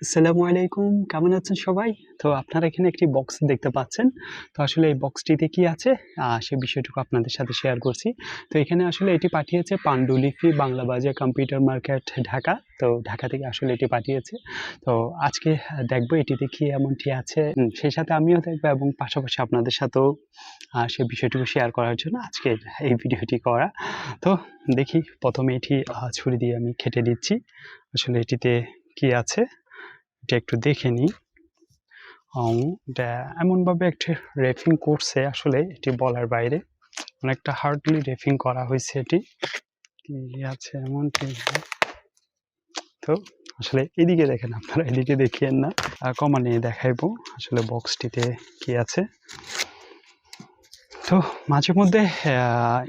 আসসালামু আলাইকুম, কেমন আছেন সবাই? তো আপনারা এখানে একটি বক্স দেখতে পাচ্ছেন। তো আসলে এই বক্সটিতে কি আছে সে বিষয়টুকু আপনাদের সাথে শেয়ার করছি। তো এখানে আসলে এটি পাঠিয়েছে পান্ডুলিপি বাংলা বাজার কম্পিউটার মার্কেট ঢাকা। তো ঢাকা থেকে আসলে এটি পাঠিয়েছে। তো আজকে দেখবো এটিতে কি এমনটি আছে, সেই সাথে আমিও দেখবো এবং পাশাপাশি আপনাদের সাথেও সে বিষয়টুকু শেয়ার করার জন্য আজকে এই ভিডিওটি করা। তো দেখি প্রথমে এটি ছুরি দিয়ে আমি কেটে দিচ্ছি। আসলে এটিতে কি আছে এটা একটু দেখে নিই। এটা এমনভাবে একটি রেফিং করছে, আসলে এটি বলার বাইরে। অনেকটা হার্ডলি রেফিং করা হয়েছে। এটি কি আছে এমনটি। তো আসলে এদিকে দেখেন, আপনারা এদিকে দেখিয়েন না, কমানিয়ে দেখাইবো আসলে বক্সটিতে কি আছে। তো মাঝে মধ্যে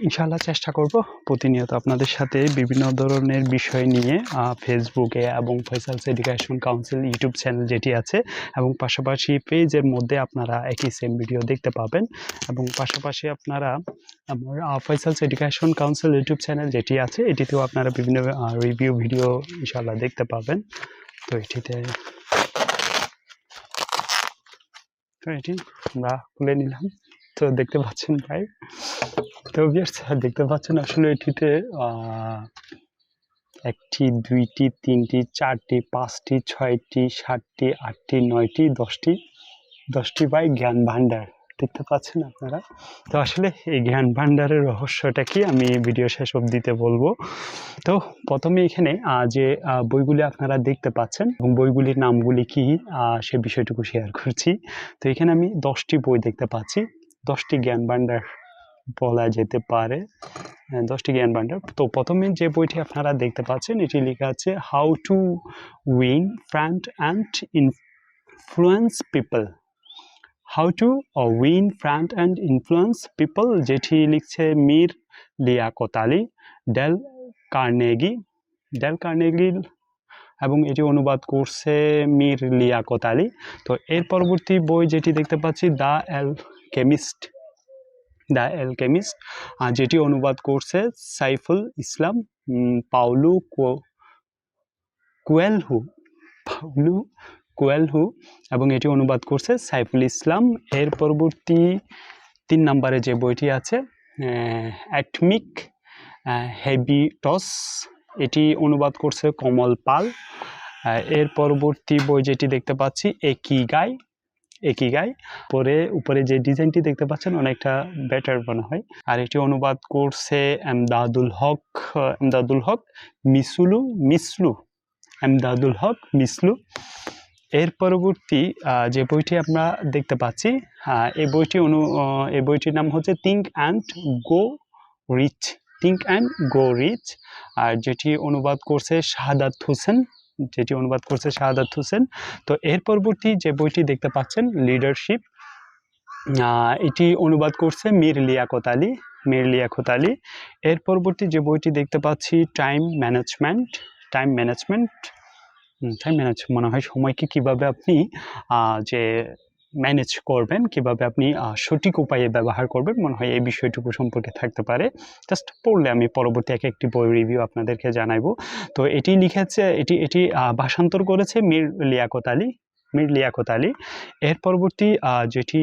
ইনশাআল্লাহ চেষ্টা করব প্রতিনিয়ত আপনাদের সাথে বিভিন্ন ধরনের বিষয় নিয়ে ফেসবুকে এবং ফয়সালস এডুকেশন কাউন্সিল ইউটিউব চ্যানেল যেটি আছে এবং পাশাপাশি পেজের মধ্যে আপনারা একই সেম ভিডিও দেখতে পাবেন। এবং পাশাপাশি আপনারা আমার ফয়সালস এডুকেশন কাউন্সিল ইউটিউব চ্যানেল যেটি আছে এটিতেও আপনারা বিভিন্ন রিভিউ ভিডিও ইনশাআল্লাহ দেখতে পাবেন। তো এটি আমরা খুলে নিলাম। তো দেখতে পাচ্ছেন ভাই, তো দেখতে পাচ্ছেন আসলে এটিতে একটি, দুইটি, তিনটি, চারটি, পাঁচটি, ছয়টি, সাতটি, আটটি, নয়টি, দশটি বাই জ্ঞান ভাণ্ডার দেখতে পাচ্ছেন আপনারা। তো আসলে এই জ্ঞান ভাণ্ডারের রহস্যটা কি আমি ভিডিও শেষ অবধিতে বলবো। তো প্রথমে এখানে যে বইগুলি আপনারা দেখতে পাচ্ছেন এবং বইগুলির নামগুলি কি সে বিষয়টুকু শেয়ার করছি। তো এখানে আমি 10টি বই দেখতে পাচ্ছি, 10টি জ্ঞান ভাণ্ডার বলা যেতে পারে, 10টি জ্ঞান ভাণ্ডার। তো প্রথমে যে বইটি আপনারা দেখতে পাচ্ছেন এটি লেখা আছে how to win friend and influence people. How to win friend and influence people, যেটি লিখছে মীর লিয়াকত আলী, ডেল কার্নেগি এবং এটি অনুবাদ করছে মীর লিয়াকত আলী। তো এর পরবর্তী বই যেটি দেখতে পাচ্ছি দ্য অ্যালকেমিস্ট, যেটি অনুবাদ করছে সাইফুল ইসলাম পাউলু কোয়েলহু এবং এটি অনুবাদ করছে সাইফুল ইসলাম। এর পরবর্তী 3 নম্বরে যে বইটি আছে অ্যাটমিক হ্যাবিটস, এটি অনুবাদ করছে কমল পাল। এর পরবর্তী বই যেটি দেখতে পাচ্ছি একিগাই, উপরে যে ডিজাইনটি দেখতে পাচ্ছেন অনেকটা বেটার মনে হয়। আর এটি অনুবাদ করছে এমদাদুল হক মিসলু। এর পরবর্তী যে বইটি আমরা দেখতে পাচ্ছি এই বইটির নাম হচ্ছে থিঙ্ক অ্যান্ড গো রিচ, আর যেটি অনুবাদ করছে শাহাদাত হোসেন। তো এর পরবর্তী যে বইটি দেখতে পাচ্ছেন লিডারশিপ, এটি অনুবাদ করছে মীর লিয়াকত আলী। এর পরবর্তী যে বইটি দেখতে পাচ্ছি টাইম ম্যানেজমেন্ট মনে হয় সময়কে কিভাবে আপনি যে ম্যানেজ করবেন, কিভাবে আপনি সঠিক উপায়ে ব্যবহার করবেন, মনে হয় এই বিষয়টুকু সম্পর্কে থাকতে পারে। জাস্ট পড়লে আমি পরবর্তী একটি বই রিভিউ আপনাদেরকে জানাইবো। তো এটি লিখেছে, এটি ভাষান্তর করেছে মীর লিয়াকত আলী। এর পরবর্তী যেটি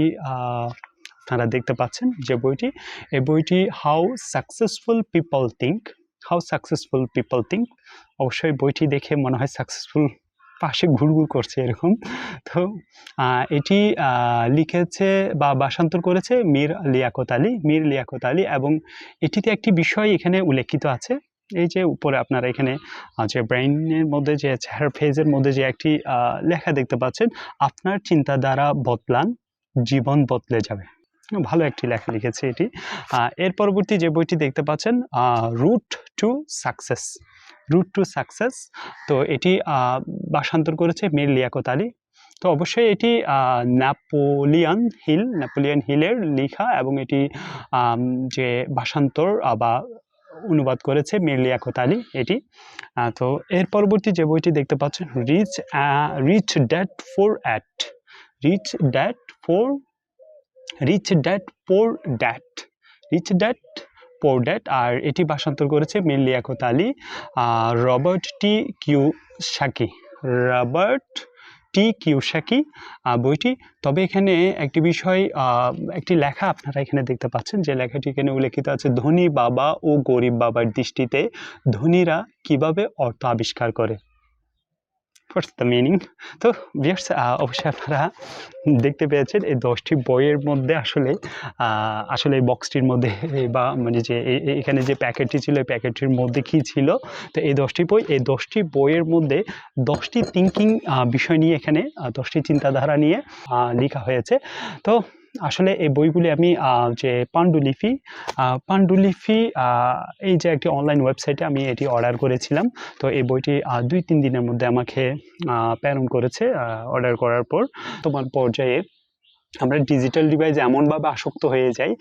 আপনারা দেখতে পাচ্ছেন যে বইটি, এই বইটি হাউ সাকসেসফুল পিপল থিঙ্ক। অবশ্যই বইটি দেখে মনে হয় সাকসেসফুল পাশে ঘুরঘুর করছে এরকম। তো এটি লিখেছে বা ভাষান্তর করেছে মীর লিয়াকত আলী এবং এটিতে একটি বিষয় এখানে উল্লেখিত আছে। এই যে উপরে আপনারা এখানে যে ব্রেইনের মধ্যে যে ফেজের মধ্যে যে একটি লেখা দেখতে পাচ্ছেন, আপনার চিন্তাধারা বদলান, জীবন বদলে যাবে। ভালো একটি লেখা লিখেছে এটি। এর পরবর্তী যে বইটি দেখতে পাচ্ছেন রুট টু সাকসেস, তো এটি ভাষান্তর করেছে মীর লিয়াকত আলী। তো অবশ্যই এটি নেপোলিয়ন হিলের লেখা এবং এটি যে ভাষান্তর বা অনুবাদ করেছে মীর লিয়াকত আলী এটি। তো এর পরবর্তী যে বইটি দেখতে পাচ্ছেন রিচ ড্যাড পোর ড্যাড, আর এটি ভাষান্তর করেছে Mir Liaquat Ali, Robert T Kiyosaki. T Kiyosaki বইটি। তবে এখানে একটি বিষয়, একটি লেখা আপনারা এখানে দেখতে পাচ্ছেন, যে লেখাটি এখানে উল্লেখিত আছে, ধনী বাবা ও গরিব বাবার দৃষ্টিতে ধনীরা কিভাবে অর্থ আবিষ্কার করে। What's the meaning? তো ভিউয়ার্স, অবশ্যই আপনারা দেখতে পেয়েছেন এই 10টি বইয়ের মধ্যে আসলে এই বক্সটির মধ্যে বা মানে যে এখানে যে প্যাকেটটি ছিল, এই প্যাকেটটির মধ্যে কী ছিল। তো এই 10টি বই, এই 10টি বইয়ের মধ্যে 10টি থিঙ্কিং বিষয় নিয়ে, এখানে 10টি চিন্তাধারা নিয়ে লেখা হয়েছে। তো আসলে এই বইগুলি আমি যে পাণ্ডুলিপি এই যে একটি অনলাইন ওয়েবসাইটে আমি এটি অর্ডার করেছিলাম। তো এই বইটি 2-3 দিনের মধ্যে আমাকে প্রেরণ করেছে। অর্ডার করার পর বর্তমান পর্যায়ে আমরা ডিজিটাল ডিভাইসে এমনভাবে আসক্ত হয়ে যাই,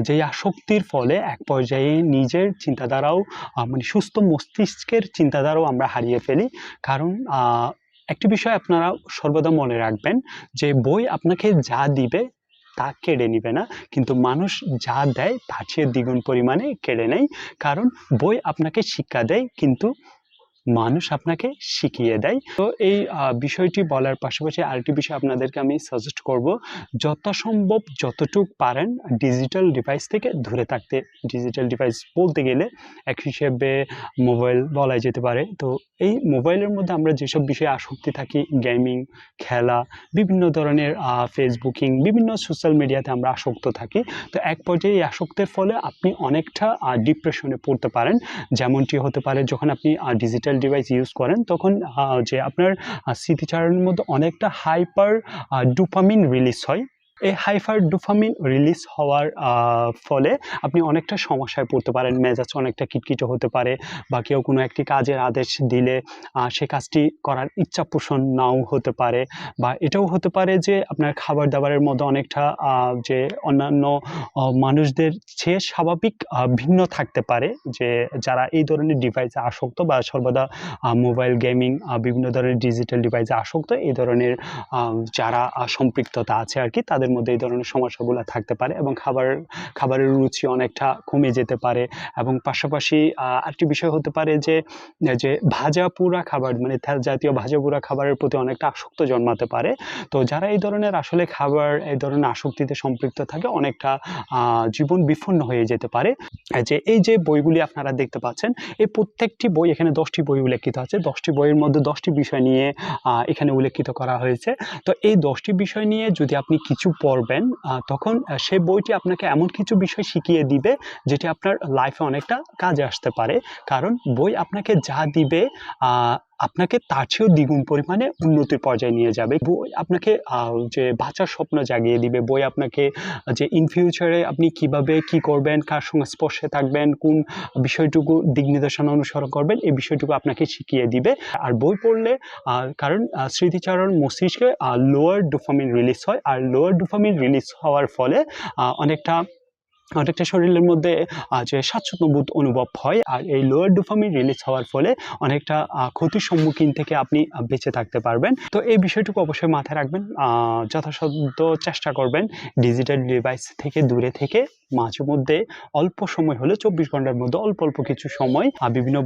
যেই আসক্তির ফলে এক পর্যায়ে নিজের চিন্তাধারাও, মানে সুস্থ মস্তিষ্কের চিন্তাধারাও আমরা হারিয়ে ফেলি। কারণ একটি বিষয় আপনারা সর্বদা মনে রাখবেন, যে বই আপনাকে যা দিবে তা কেড়ে নিবে না, কিন্তু মানুষ যা দেয় তার চেয়ে দ্বিগুণ পরিমাণে কেড়ে নেয়। কারণ বই আপনাকে শিক্ষা দেয়, কিন্তু মানুষ আপনাকে শিখিয়ে দেয়। তো এই বিষয়টি বলার পাশাপাশি আরেকটি বিষয় আপনাদেরকে আমি সাজেস্ট করব, যথাসম্ভব যতটুকু পারেন ডিজিটাল ডিভাইস থেকে দূরে থাকতে। ডিজিটাল ডিভাইস বলতে গেলে এক হিসেবে মোবাইল বলা যেতে পারে। তো এই মোবাইলের মধ্যে আমরা যেসব বিষয়ে আসক্তি থাকি, গেমিং, খেলা, বিভিন্ন ধরনের ফেসবুকিং, বিভিন্ন সোশ্যাল মিডিয়াতে আমরা আসক্ত থাকি। তো এক পর্যায়ে এই আসক্তের ফলে আপনি অনেকটা ডিপ্রেশনে পড়তে পারেন। যেমনটি হতে পারে যখন আপনি ডিজিটাল ডিভাইস ইউজ করেন, তখন যে আপনার স্মৃতিচারণের মধ্যে অনেকটা হাইপার ডোপামিন রিলিজ হয়। এই হাইপার ডোপামিন রিলিজ হওয়ার ফলে আপনি অনেকটা সমস্যায় পড়তে পারেন। মেজাজ অনেকটা খিটখিটে হতে পারে, বা কেউ কোনো একটি কাজের আদেশ দিলে সে কাজটি করার ইচ্ছা পোষণ নাও হতে পারে, বা এটাও হতে পারে যে আপনার খাবার দাবারের মধ্যে অনেকটা যে অন্যান্য মানুষদের চেয়ে স্বাভাবিক ভিন্ন থাকতে পারে, যে যারা এই ধরনের ডিভাইসে আসক্ত বা সর্বদা মোবাইল গেমিং, বিভিন্ন ধরনের ডিজিটাল ডিভাইসে আসক্ত, এই ধরনের যারা সম্পৃক্ততা আছে আর কি, তাদের মধ্যে এই ধরনের সমস্যাগুলো থাকতে পারে, এবং খাবারের রুচি অনেকটা কমে যেতে পারে। এবং পাশাপাশি আরেকটি বিষয় হতে পারে যে ভাজা পোড়া খাবার, মানে তেল জাতীয় ভাজা পোড়া খাবারের প্রতি অনেকটা আসক্ত জন্মাতে পারে। তো যারা এই ধরনের আসলে খাবার, এই ধরনের আসক্তিতে সম্পৃক্ত থাকে, অনেকটা জীবন বিপন্ন হয়ে যেতে পারে। এই যে বইগুলি আপনারা দেখতে পাচ্ছেন, এই প্রত্যেকটি বই, এখানে 10টি বই উল্লেখিত আছে। 10টি বইয়ের মধ্যে 10টি বিষয় নিয়ে এখানে উল্লেখিত করা হয়েছে। তো এই 10টি বিষয় নিয়ে যদি আপনি কিছু পড়বেন, তখন সেই বইটি আপনাকে এমন কিছু বিষয় শিখিয়ে দিবে যেটি আপনার লাইফে অনেকটা কাজে আসতে পারে। কারণ বই আপনাকে যা দিবে আপনাকে তার চেয়েও দ্বিগুণ পরিমাণে উন্নতির পর্যায়ে নিয়ে যাবে। বই আপনাকে যে বাঁচার স্বপ্ন জাগিয়ে দিবে। বই আপনাকে যে ইন ফিউচারে আপনি কিভাবে কি করবেন, কার সঙ্গে স্পর্শে থাকবেন, কোন বিষয়টুকু দিক নির্দেশনা অনুসরণ করবেন, এই বিষয়টুকু আপনাকে শিখিয়ে দিবে। আর বই পড়লে কারণ স্মৃতিচারণ মস্তিষ্কে লোয়ার ডোপামিন রিলিজ হয়, আর লোয়ার ডোপামিন রিলিজ হওয়ার ফলে অনেকটা শরীরের মধ্যে যে স্বাচ্ছন্দ্যবোধ অনুভব হয়, আর এই লোয়ার ডোপামিন রিলিজ হওয়ার ফলে অনেকটা ক্ষতির সম্মুখীন থেকে আপনি বেঁচে থাকতে পারবেন। তো এই বিষয়টুকু অবশ্যই মাথায় রাখবেন। যথাসাধ্য চেষ্টা করবেন ডিজিটাল ডিভাইস থেকে দূরে থেকে মাঝে মধ্যে অল্প সময় হলে 24 ঘন্টার মধ্যে অল্প কিছু সময় বিভিন্ন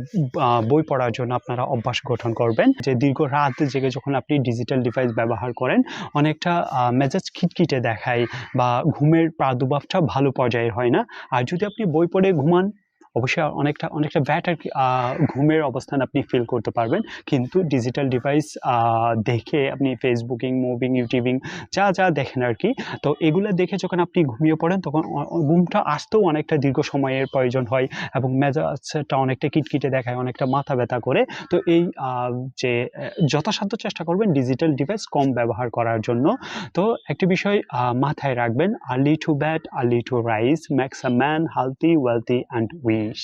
বই পড়ার জন্য আপনারা অভ্যাস গঠন করবেন। যে দীর্ঘ রাত জেগে যখন আপনি ডিজিটাল ডিভাইস ব্যবহার করেন, অনেকটা মেজাজ খিটখিটে দেখায়, বা ঘুমের প্রাদুর্ভাবটা ভালো পর্যায়ের হয় না। আর যদি আপনি বই পড়ে ঘুমান, অবশ্যই অনেকটা বেটার ঘুমের অবস্থান আপনি ফিল করতে পারবেন। কিন্তু ডিজিটাল ডিভাইস দেখে আপনি ফেসবুকিং, মুভিং, ইউটিউবিং যা দেখেন আর কি, তো এগুলো দেখে যখন আপনি ঘুমিয়ে পড়েন, তখন ঘুমটা আসতেও অনেকটা দীর্ঘ সময়ের প্রয়োজন হয়, এবং মেজাজটা অনেকটা কিটকিটে দেখায়, অনেকটা মাথা ব্যথা করে। তো এই যে যথাসাধ্য চেষ্টা করবেন ডিজিটাল ডিভাইস কম ব্যবহার করার জন্য। তো একটি বিষয় মাথায় রাখবেন, early to bed, early to rise makes a man healthy, wealthy and wish.